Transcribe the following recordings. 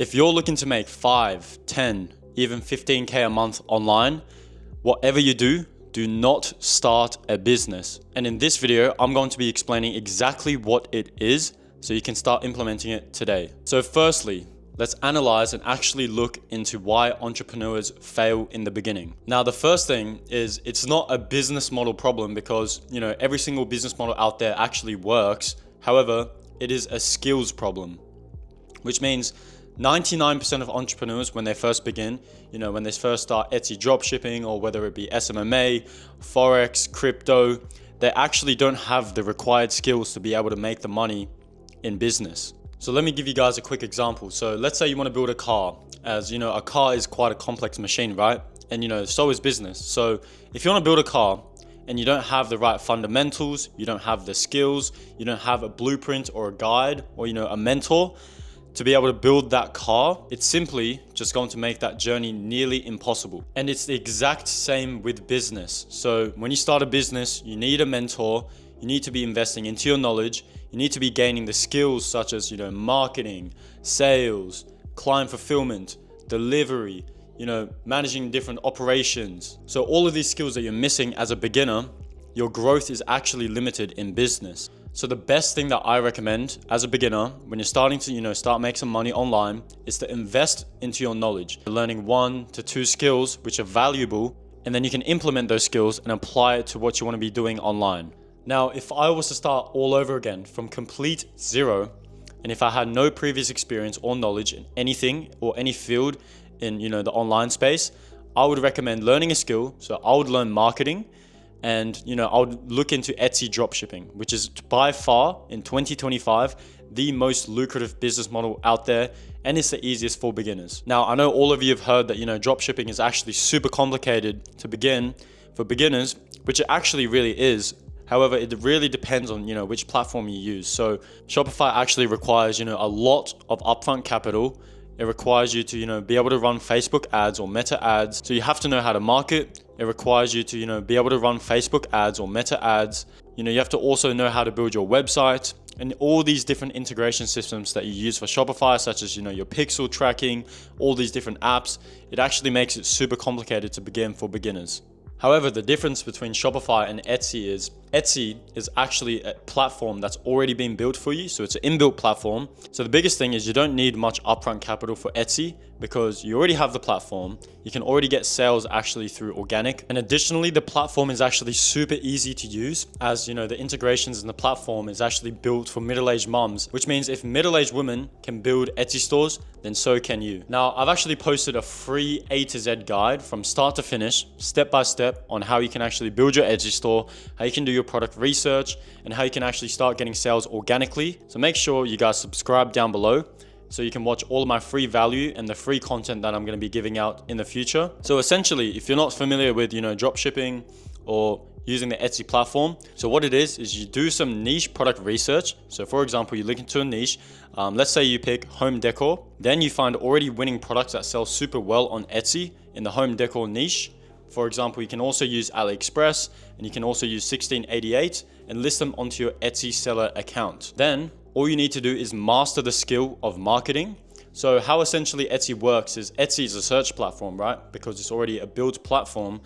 If you're looking to make 5, 10, even 15K a month online, whatever you do, do not start a business. And in this video, I'm going to be explaining exactly what it is so you can start implementing it today. So firstly, let's analyze and actually look into why entrepreneurs fail in the beginning. Now, the first thing is it's not a business model problem because, every single business model out there actually works. However, it is a skills problem, which means 99% of entrepreneurs when they first begin, when they first start Etsy dropshipping, or whether it be SMMA, Forex, crypto, they actually don't have the required skills to be able to make the money in business. So let me give you guys a quick example. So let's say you want to build a car. As you know, a car is quite a complex machine, right? And so is business. So if you want to build a car and you don't have the right fundamentals, you don't have the skills, you don't have a blueprint or a guide or a mentor to be able to build that car, it's simply just going to make that journey nearly impossible. And it's the exact same with business. So when you start a business, you need a mentor, you need to be investing into your knowledge, you need to be gaining the skills such as, marketing, sales, client fulfillment, delivery, managing different operations. So all of these skills that you're missing as a beginner, your growth is actually limited in business. So the best thing that I recommend as a beginner when you're starting to, start making some money online is to invest into your knowledge. Learning 1 to 2 skills which are valuable, and then you can implement those skills and apply it to what you want to be doing online. Now, if I was to start all over again from complete zero, and if I had no previous experience or knowledge in anything or any field in, the online space, I would recommend learning a skill. So I would learn marketing. And, I would look into Etsy dropshipping, which is by far in 2025, the most lucrative business model out there. And it's the easiest for beginners. Now, I know all of you have heard that, dropshipping is actually super complicated to begin for beginners, which it actually really is. However, it really depends on, which platform you use. So Shopify actually requires, a lot of upfront capital. It requires you to, be able to run Facebook ads or Meta ads. So you have to know how to market. It requires you to, be able to run Facebook ads or Meta ads. You have to also know how to build your website and all these different integration systems that you use for Shopify, such as, your pixel tracking, all these different apps. It actually makes it super complicated to begin for beginners. However, the difference between Shopify and Etsy is actually a platform that's already been built for you. So it's an inbuilt platform. So the biggest thing is you don't need much upfront capital for Etsy because you already have the platform. You can already get sales actually through organic. And additionally, the platform is actually super easy to use as, the integrations in the platform is actually built for middle-aged moms, which means if middle-aged women can build Etsy stores, then so can you. Now, I've actually posted a free A to Z guide from start to finish, step by step, on how you can actually build your Etsy store, how you can do your product research, and how you can actually start getting sales organically. So make sure you guys subscribe down below so you can watch all of my free value and the free content that I'm going to be giving out in the future. So essentially, if you're not familiar with, dropshipping or using the Etsy platform, so what it is you do some niche product research. So for example, you look into a niche, let's say you pick home decor, then you find already winning products that sell super well on Etsy in the home decor niche. For example, you can also use AliExpress and you can also use 1688 and list them onto your Etsy seller account. Then all you need to do is master the skill of marketing. So how essentially Etsy works is Etsy is a search platform, right? Because it's already a built platform.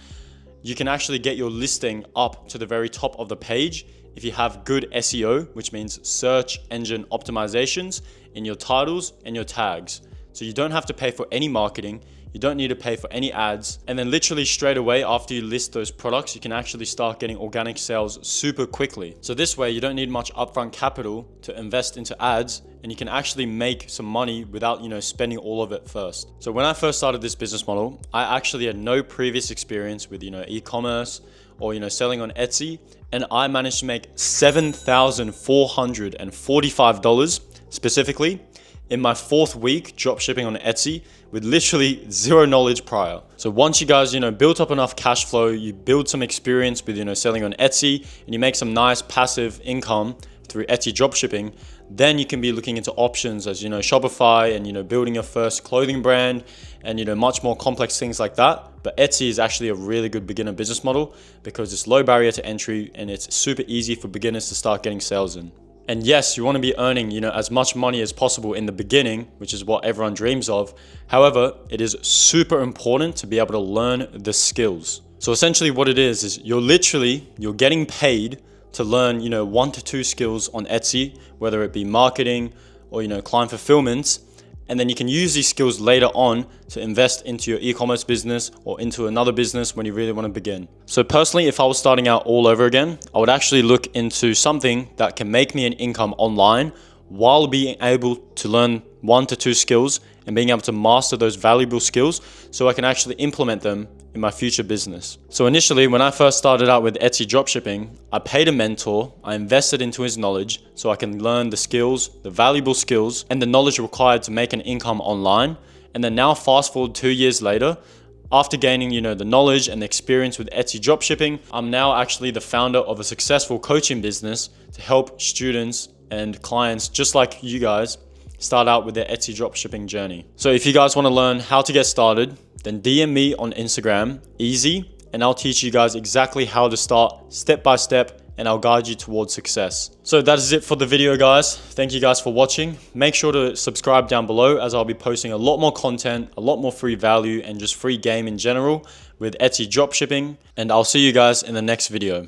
You can actually get your listing up to the very top of the page if you have good SEO, which means search engine optimizations in your titles and your tags. So you don't have to pay for any marketing. You don't need to pay for any ads. And then literally straight away after you list those products, you can actually start getting organic sales super quickly. So this way you don't need much upfront capital to invest into ads, and you can actually make some money without, spending all of it first. So when I first started this business model, I actually had no previous experience with, e-commerce or, selling on Etsy. And I managed to make $7,445 specifically in my 4th week dropshipping on Etsy with literally zero knowledge prior. So once you guys, built up enough cash flow, you build some experience with, selling on Etsy, and you make some nice passive income through Etsy dropshipping, then you can be looking into options as, Shopify and, building your first clothing brand and, much more complex things like that. But Etsy is actually a really good beginner business model because it's low barrier to entry and it's super easy for beginners to start getting sales in. And yes, you want to be earning, as much money as possible in the beginning, which is what everyone dreams of. However, it is super important to be able to learn the skills. So essentially what it is you're getting paid to learn, 1 to 2 skills on Etsy, whether it be marketing or, client fulfillment. And then you can use these skills later on to invest into your e-commerce business or into another business when you really want to begin. So personally, if I was starting out all over again, I would actually look into something that can make me an income online while being able to learn 1 to 2 skills and being able to master those valuable skills so I can actually implement them in my future business. So initially, when I first started out with Etsy dropshipping, I paid a mentor, I invested into his knowledge so I can learn the skills, the valuable skills, and the knowledge required to make an income online. And then now fast forward 2 years later, after gaining, the knowledge and the experience with Etsy dropshipping, I'm now actually the founder of a successful coaching business to help students and clients just like you guys start out with their Etsy dropshipping journey. So if you guys want to learn how to get started, then DM me on Instagram, easy, and I'll teach you guys exactly how to start step by step, and I'll guide you towards success. So that is it for the video, guys. Thank you guys for watching. Make sure to subscribe down below as I'll be posting a lot more content, a lot more free value, and just free game in general with Etsy dropshipping. And I'll see you guys in the next video.